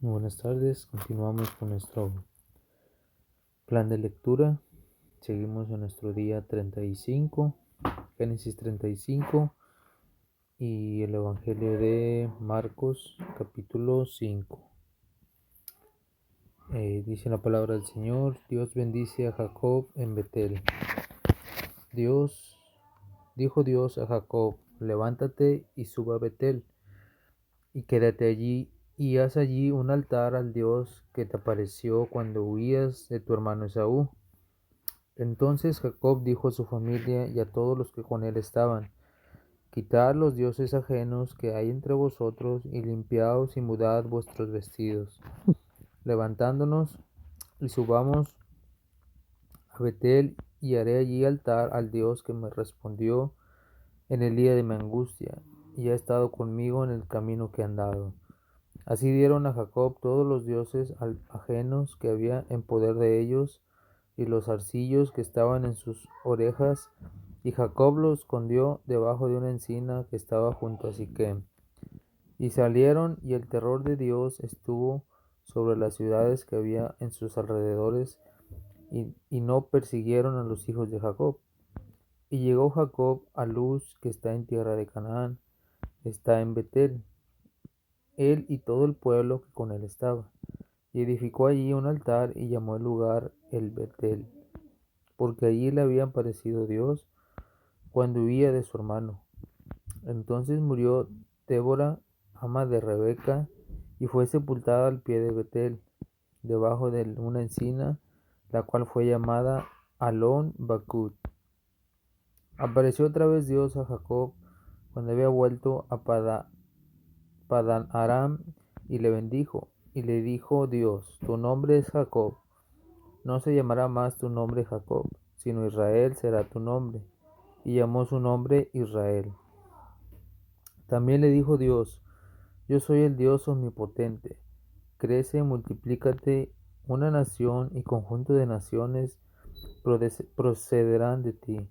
Buenas tardes, continuamos con nuestro plan de lectura. Seguimos en nuestro día 35, Génesis 35 y el Evangelio de Marcos, capítulo 5. Dice la palabra del Señor: Dios bendice a Jacob en Betel. Dijo Dios a Jacob: levántate y suba a Betel, y quédate allí, y haz allí un altar al Dios que te apareció cuando huías de tu hermano Esaú. Entonces Jacob dijo a su familia y a todos los que con él estaban: Quitad los dioses ajenos que hay entre vosotros, y limpiaos y mudad vuestros vestidos. Levantándonos y subamos a Betel, y haré allí altar al Dios que me respondió en el día de mi angustia, y ha estado conmigo en el camino que he andado. Así dieron a Jacob todos los dioses ajenos que había en poder de ellos, y los zarcillos que estaban en sus orejas, y Jacob los escondió debajo de una encina que estaba junto a Siquem. Y salieron, y el terror de Dios estuvo sobre las ciudades que había en sus alrededores, y no persiguieron a los hijos de Jacob. Y llegó Jacob a Luz, que está en tierra de Canaán, está en Betel, él y todo el pueblo que con él estaba. Y edificó allí un altar y llamó el lugar el Betel, porque allí le había aparecido Dios cuando huía de su hermano. Entonces murió Débora, ama de Rebeca, y fue sepultada al pie de Betel, debajo de una encina, la cual fue llamada Alon Bakut. Apareció otra vez Dios a Jacob cuando había vuelto a Padan Aram, y le bendijo. Y le dijo Dios: tu nombre es Jacob, no se llamará más tu nombre Jacob, sino Israel será tu nombre. Y llamó su nombre Israel. También le dijo Dios: yo soy el Dios omnipotente, crece, multiplícate, una nación y conjunto de naciones procederán de ti,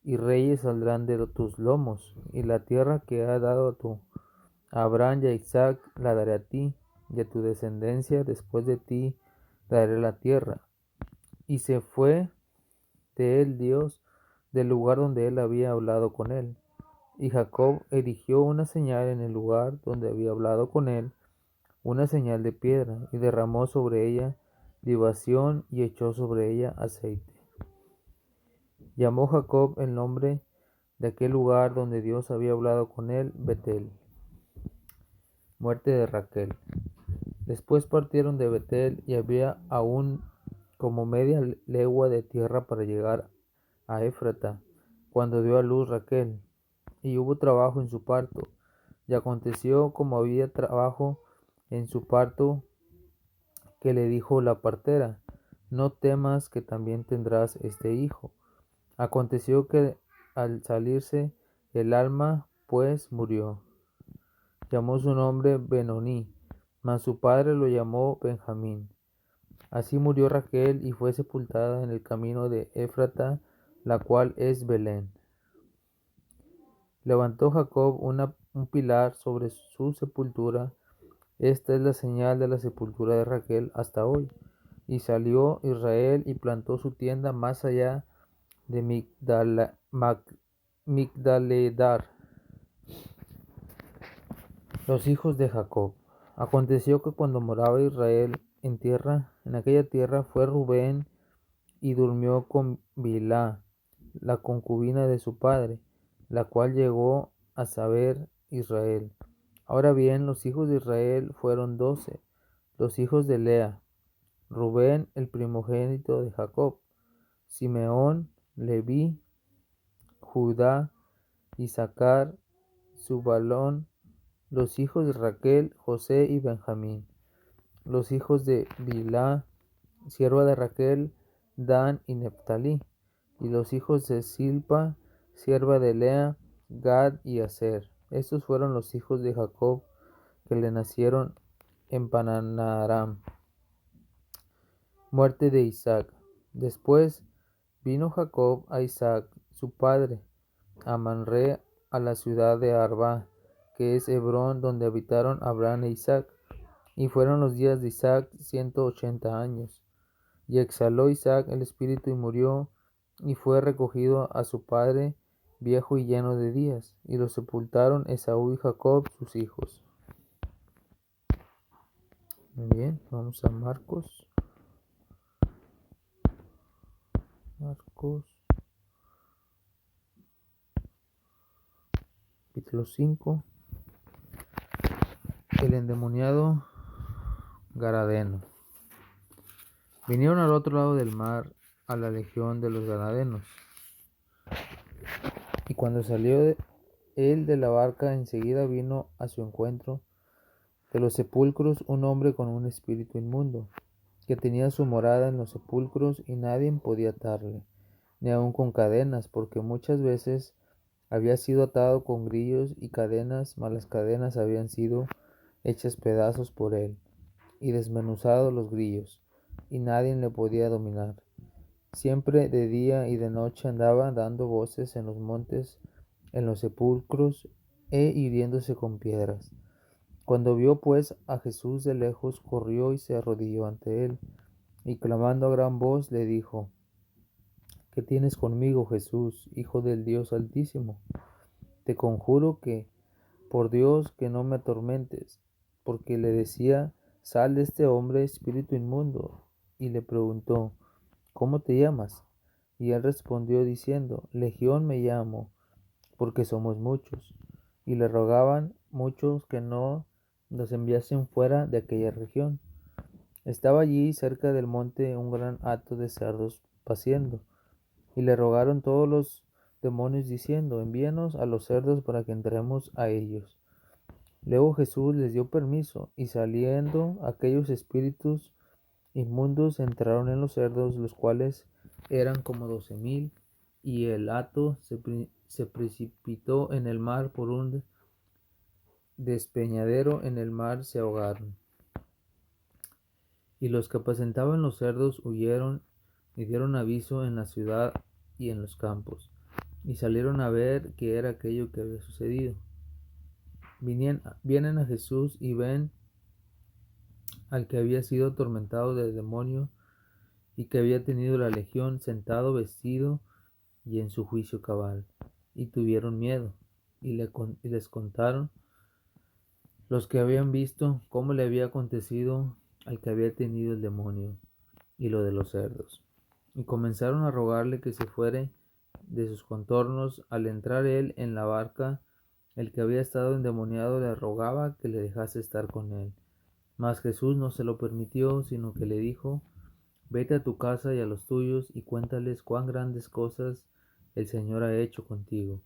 y reyes saldrán de tus lomos, y la tierra que ha dado a Abraham y a Isaac la daré a ti, y a tu descendencia después de ti daré la tierra. Y se fue de él Dios del lugar donde él había hablado con él. Y Jacob erigió una señal en el lugar donde había hablado con él, una señal de piedra, y derramó sobre ella libación y echó sobre ella aceite. Llamó Jacob el nombre de aquel lugar donde Dios había hablado con él, Betel. Muerte de Raquel. Después partieron de Betel, y había aún como media legua de tierra para llegar a Éfrata, cuando dio a luz Raquel, y hubo trabajo en su parto. Y aconteció, como había trabajo en su parto, que le dijo la partera: no temas, que también tendrás este hijo. Aconteció que al salirse el alma, pues murió. Llamó su nombre Benoní, mas su padre lo llamó Benjamín. Así murió Raquel y fue sepultada en el camino de Éfrata, la cual es Belén. Levantó Jacob un pilar sobre su sepultura. Esta es la señal de la sepultura de Raquel hasta hoy. Y salió Israel y plantó su tienda más allá de Migdaledar. Los hijos de Jacob. Aconteció que cuando moraba Israel en aquella tierra, fue Rubén y durmió con Bilhá, la concubina de su padre, la cual llegó a saber Israel. Ahora bien, los hijos de Israel fueron 12, los hijos de Lea: Rubén, el primogénito de Jacob; Simeón, Leví, Judá, Isaacar, Zubalón; los hijos de Raquel, José y Benjamín; los hijos de Bilhá, sierva de Raquel, Dan y Neftalí; y los hijos de Silpa, sierva de Lea, Gad y Aser. Estos fueron los hijos de Jacob que le nacieron en Padán-aram. Muerte de Isaac. Después vino Jacob a Isaac, su padre, a Manre, a la ciudad de Arba, que es Hebrón, donde habitaron Abraham e Isaac. Y fueron los días de Isaac 180 años. Y exhaló Isaac el espíritu y murió, y fue recogido a su padre, viejo y lleno de días, y lo sepultaron Esaú y Jacob, sus hijos. Muy bien, vamos a Marcos. Capítulo 5. El endemoniado Garadeno. Vinieron al otro lado del mar a la legión de los Gadarenos. Y cuando salió él de la barca, enseguida vino a su encuentro de los sepulcros un hombre con un espíritu inmundo, que tenía su morada en los sepulcros, y nadie podía atarle, ni aun con cadenas, porque muchas veces había sido atado con grillos y cadenas, mas las cadenas habían sido hechas pedazos por él, y desmenuzados los grillos, y nadie le podía dominar. Siempre de día y de noche andaba dando voces en los montes, en los sepulcros, e hiriéndose con piedras. Cuando vio pues a Jesús de lejos, corrió y se arrodilló ante él, y clamando a gran voz le dijo: ¿Qué tienes conmigo, Jesús, Hijo del Dios Altísimo? Te conjuro que, por Dios, que no me atormentes. Porque le decía: Sal de este hombre, espíritu inmundo. Y le preguntó: ¿Cómo te llamas? Y él respondió diciendo: Legión me llamo, porque somos muchos. Y le rogaban muchos que no los enviasen fuera de aquella región. Estaba allí cerca del monte un gran hato de cerdos paciendo, y le rogaron todos los demonios diciendo: Envíanos a los cerdos para que entremos a ellos. Luego Jesús les dio permiso, y saliendo aquellos espíritus inmundos entraron en los cerdos, los cuales eran como 12,000, y el hato se precipitó en el mar por un despeñadero, en el mar se ahogaron. Y los que apacentaban los cerdos huyeron y dieron aviso en la ciudad y en los campos, y salieron a ver qué era aquello que había sucedido. Vienen a Jesús y ven al que había sido atormentado del demonio y que había tenido la legión, sentado, vestido y en su juicio cabal, y tuvieron miedo, y les contaron los que habían visto cómo le había acontecido al que había tenido el demonio, y lo de los cerdos. Y comenzaron a rogarle que se fuere de sus contornos. Al entrar él en la barca, el que había estado endemoniado le rogaba que le dejase estar con él. Mas Jesús no se lo permitió, sino que le dijo: Vete a tu casa y a los tuyos, y cuéntales cuán grandes cosas el Señor ha hecho contigo,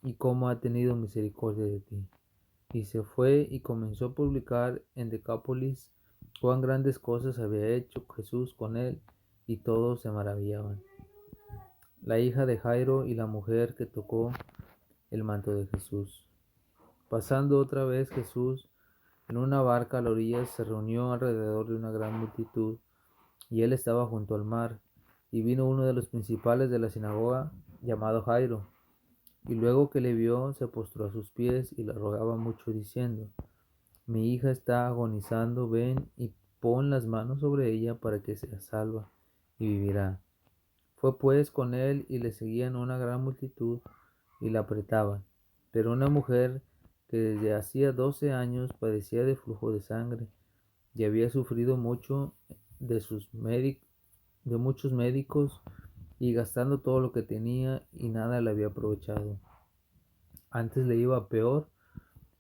y cómo ha tenido misericordia de ti. Y se fue y comenzó a publicar en Decápolis cuán grandes cosas había hecho Jesús con él, y todos se maravillaban. La hija de Jairo y la mujer que tocó el manto de Jesús. Pasando otra vez Jesús en una barca a la orilla, se reunió alrededor de una gran multitud, y él estaba junto al mar. Y vino uno de los principales de la sinagoga, llamado Jairo, y luego que le vio, se postró a sus pies y le rogaba mucho, diciendo: Mi hija está agonizando, ven y pon las manos sobre ella para que sea salva, y vivirá. Fue pues con él, y le seguían una gran multitud, y la apretaban. Pero una mujer que desde hacía 12 años padecía de flujo de sangre, y había sufrido mucho de muchos médicos, y gastando todo lo que tenía, y nada le había aprovechado. Antes le iba peor.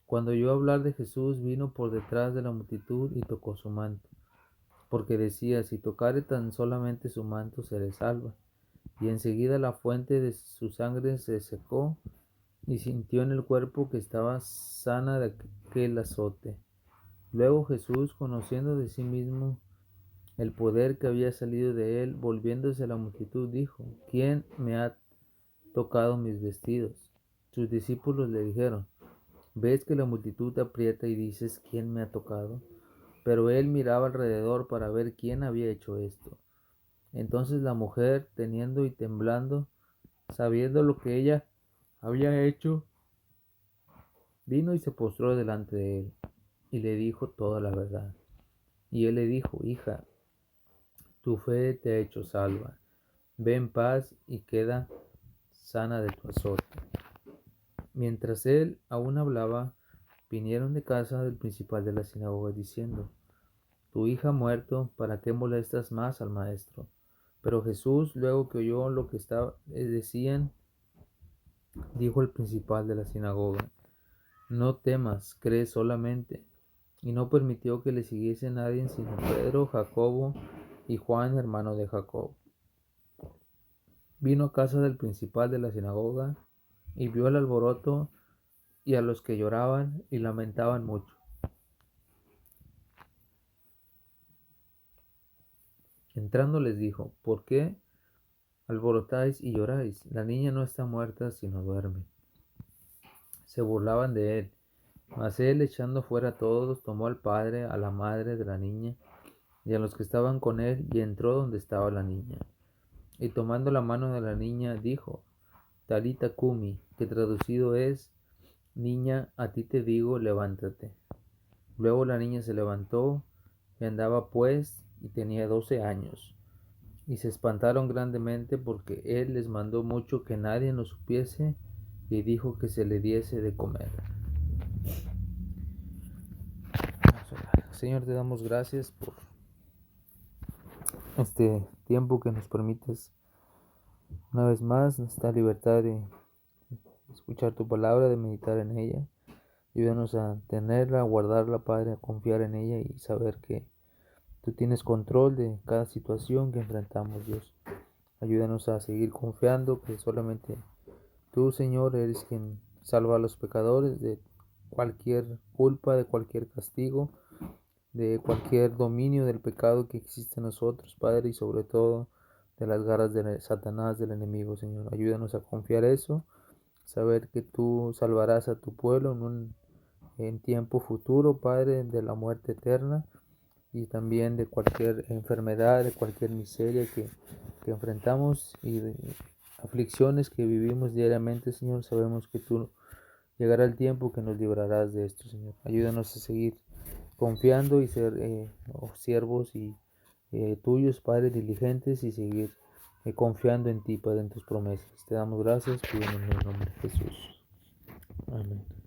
Cuando oyó hablar de Jesús, vino por detrás de la multitud y tocó su manto, porque decía: Si tocare tan solamente su manto, seré salva. Y enseguida la fuente de su sangre se secó, y sintió en el cuerpo que estaba sana de aquel azote. Luego Jesús, conociendo de sí mismo el poder que había salido de él, volviéndose a la multitud, dijo: ¿Quién me ha tocado mis vestidos? Sus discípulos le dijeron: ¿Ves que la multitud te aprieta y dices: ¿Quién me ha tocado? Pero él miraba alrededor para ver quién había hecho esto. Entonces la mujer, teniendo y temblando, sabiendo lo que ella había hecho, vino y se postró delante de él, y le dijo toda la verdad. Y él le dijo: hija, tu fe te ha hecho salva. Ve en paz y queda sana de tu azote. Mientras él aún hablaba, vinieron de casa del principal de la sinagoga diciendo: tu hija ha muerto, ¿para qué molestas más al maestro? Pero Jesús, luego que oyó lo que decían, dijo el principal de la sinagoga: no temas, cree solamente. Y no permitió que le siguiese nadie sino Pedro, Jacobo y Juan, hermano de Jacob. Vino a casa del principal de la sinagoga y vio el alboroto y a los que lloraban y lamentaban mucho. Entrando les dijo: ¿por qué alborotáis y lloráis? La niña no está muerta, sino duerme. Se burlaban de él, mas él, echando fuera a todos, tomó al padre, a la madre de la niña y a los que estaban con él, y entró donde estaba la niña. Y tomando la mano de la niña, dijo: Talita cumi, que traducido es: niña, a ti te digo, levántate. Luego la niña se levantó y andaba pues, y tenía 12 años. Y se espantaron grandemente, porque él les mandó mucho que nadie lo supiese, y dijo que se le diese de comer. Señor, te damos gracias por este tiempo que nos permites una vez más, esta libertad de escuchar tu palabra, de meditar en ella. Ayúdanos a tenerla, a guardarla, Padre, a confiar en ella y saber que tú tienes control de cada situación que enfrentamos, Dios. Ayúdanos a seguir confiando que solamente tú, Señor, eres quien salva a los pecadores de cualquier culpa, de cualquier castigo, de cualquier dominio del pecado que existe en nosotros, Padre, y sobre todo de las garras de Satanás, del enemigo, Señor. Ayúdanos a confiar eso, saber que tú salvarás a tu pueblo en tiempo futuro, Padre, de la muerte eterna y también de cualquier enfermedad, de cualquier miseria que enfrentamos y de aflicciones que vivimos diariamente, Señor. Sabemos que tú llegará el tiempo que nos librarás de esto, Señor. Ayúdanos a seguir confiando y ser siervos y tuyos, Padre, diligentes, y seguir confiando en ti, Padre, en tus promesas. Te damos gracias, pido en el nombre de Jesús. Amén.